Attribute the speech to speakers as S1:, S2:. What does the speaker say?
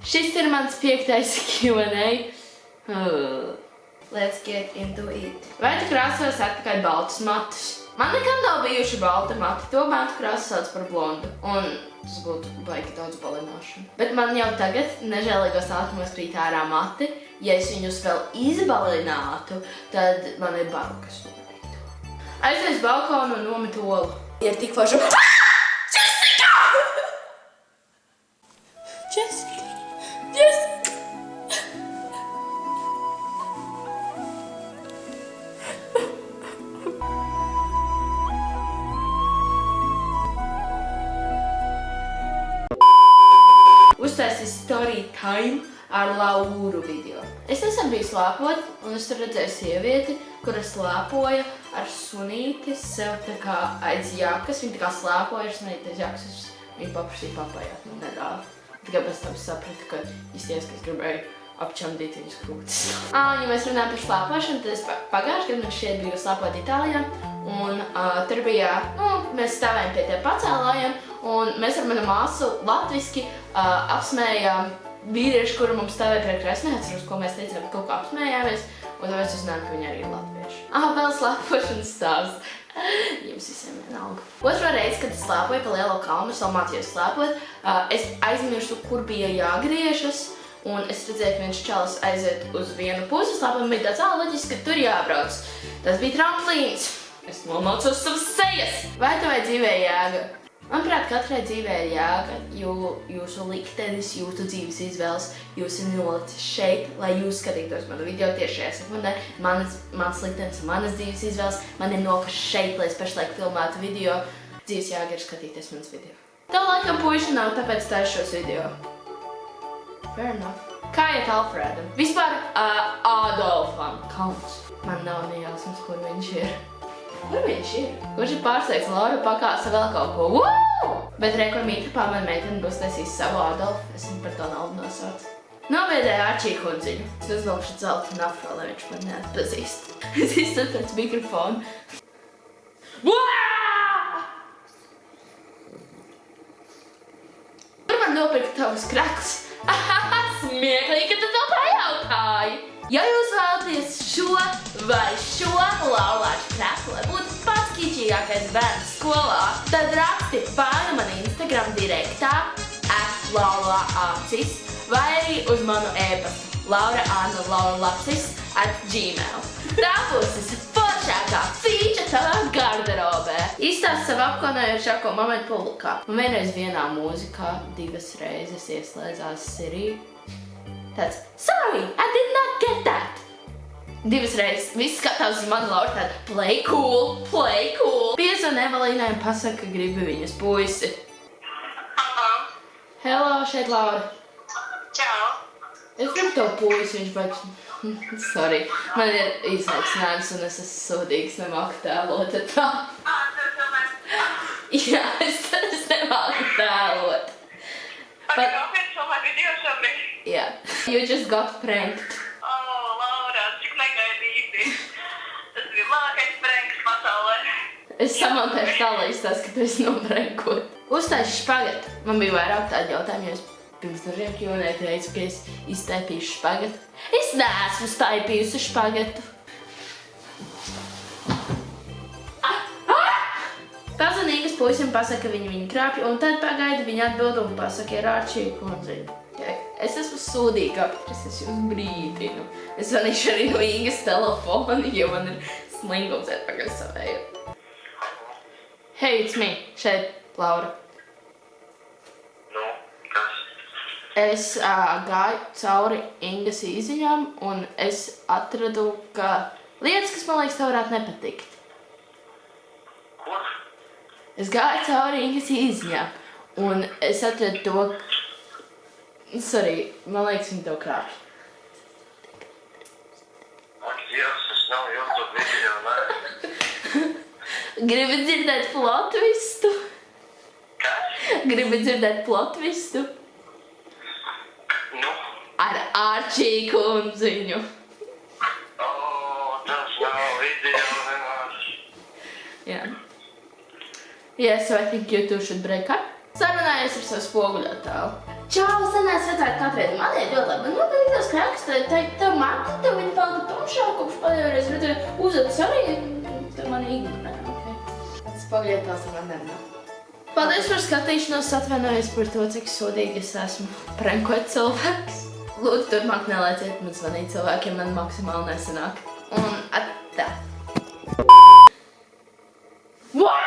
S1: Šis ir mans 5. Q&A. Let's get into it. Vai tu krāsos atpakaļ baltus matus? Man nekad nav bijuši balti mati, to matu krāsu sauc par blondu. Un tas būtu baigi daudz balināšanu. Bet man jau tagad nežēlīgos ātrumos krīt ārā mati. Ja es viņus vēl izbalinātu, tad man ir bail, kas notiktu. Aizies balkonu un nomet olu. Ir tik forši. Jessica! Jessica! Jessica! Uztaisīs story time ar Lauru video. Es nesen biju slēpot, un es tur redzēju sievieti, kura slēpoja ar sunīti sev tā kā aiz jakas. Viņa tā kā slēpoja ar sunīti aiz jakas. Viņa paprasīja papajāt man nedaudz. Tikai pēc tam sapratu, ka īsties, ka es gribēju apčamdīt viņas krūtis. Ja mēs runājam par slēpošanu, tad es pagājuši gadu man šeit biju slēpot Itālijā. Un tur bija, mēs stāvējam pie tiem pacēlājiem, un mēs ar manu māsu latviski apsmējām vīrieši, kuru mums stāvēja priekšā. Es neatceros, ko mēs teicām, bet kaut kā apsmējāmies, un tāpēc es zinām, ka viņi arī ir latvieši. Vēl slēpošanas stāsts. Jums visiem vienalga. Otro reizi, kad es slēpoju pa Lielo kalnu, es vēl mācījos slēpot, es aizmirsu, kur bija jāgriežas, un es redzēju, ka viens čalis aiziet uz vienu pusi, slēpojam bija tāds, loģiski, ka tur jābrauc. Tas bija tramplīns. Es nomācos savas sejas. Vai tev vai dzīvē jēga? Manuprāt, katrai dzīvē ir jēga, jo jūsu liktenis, jūsu dzīves izvēles, jūs ir nolicis šeit, lai jūs skatītos manu video tieši šajā sekundē. Mans liktenis, manas dzīves izvēles, man ir nokas šeit, lai es pašlaik filmētu video. Dzīves jēga ir skatīties manas video. Tev laikam puiši nav, tāpēc taisu šos video. Fair enough. Kā iet Alfredam? Vispār Adolfam. Kauns. Man nav nejausmas, kur viņš ir. Kur viņš ir? Kurš ir pārsteigts Laura pakāsa vēl kaut ko? Woo! Bet kur mītrapā man meitene būs taisīs savu Adolfu, es viņu par to naudu nosaucu. Nobiedēju Arčī kundziņu. Es uzvilkšu zeltu nafro, lai viņš man neatpazīst. Es izsatu pēc mikrofonu. Kur man nopirkt tavus krakus? Smieklīgi, ka tu to pajautāji. Ja jūs vēlaties šo vai šo laulāču kraku, lai būtu pats kičīgākais bērns skolā, tad raksti vai man Instagram direktā @laulaacis vai arī uz manu e-pastu laura.laulacis@gmail. Tā būs visforšākā feature tavā garderobē. Izstāst savu apkaunējošāko momentu publikā. Un vienreiz vienā mūzikā 2 reizes ieslēdzās Siri. Tāds, sorry, I did not get that. 2 reizes. Viss skatās uz mani Laura tāda, play cool, play cool. Piezvan Evelīnai un pasaka, ka gribi viņas puisi. Hello, šeit Laura.
S2: Čau.
S1: Es gribu tev puisi, viņš baigs. Sorry, man ir izaicinājums un es esmu sūdīgs, nemāku tēlot tā. Jā, es nemāku tēlot. Yeah. You just got pranked.
S2: Laura, cik negaidīti. Tas bija labākais pranks pasaulē.
S1: Es samantēšu tā, lai izstāst, ka tu esi noprankot. Uztaisi špagatu. Man bija vairāk tādi jautājumi, jo es pirms dažiem Q&A teicu, ka es iztaipīšu špagatu. Es neesmu staipījusi špagatu. Pazvanīgas puisim pasaka, ka viņi krāpja, un tad pagaida viņa atbild un pasaka, ir Arčī kundziņa. Es esmu sūdīga, bet es jums brīdinu. Es zvanīšu arī no Ingas telefona, jo man ir slingums atpakaļ savēju. Hey, it's me. Šeit, Laura.
S2: Kas?
S1: Es gāju cauri Ingas īziņām, un es atradu, ka lietas, kas man liekas, tev varētu nepatikt.
S2: Ko?
S1: Es gāju cauri Ingas īziņām, un es atradu to, sorry, man liekas, viņi tev krāpj.
S2: Ak, Dievs, es nav YouTube video, nē.
S1: Gribi dzirdēt plot twistu?
S2: Kas?
S1: Gribi dzirdēt plot twistu?
S2: Nu?
S1: Ar Arčī kundziņu.
S2: Tas nav video nemaz.
S1: Yeah. Yes, so I think you two should break up. Sarunājies ar savu spoguļotāju. Čau, senās vecā rakstāt katrai manai ļoti labi. Man patīk ka raksta, tev mati, tev viņa palika tumšā, kopš pēdējoreiz redzēju, uzvedas arī, tev mani ignorē, ok? Tas pagaiet tās man nerunā. Paldies par skatīšanos, atvainojos par to, cik sodīgi es esmu prankot cilvēks. Lūdzu, turpmāk nelieciet man zvanīt cilvēkiem, man maksimāli nesanāk. Un atā. Wow!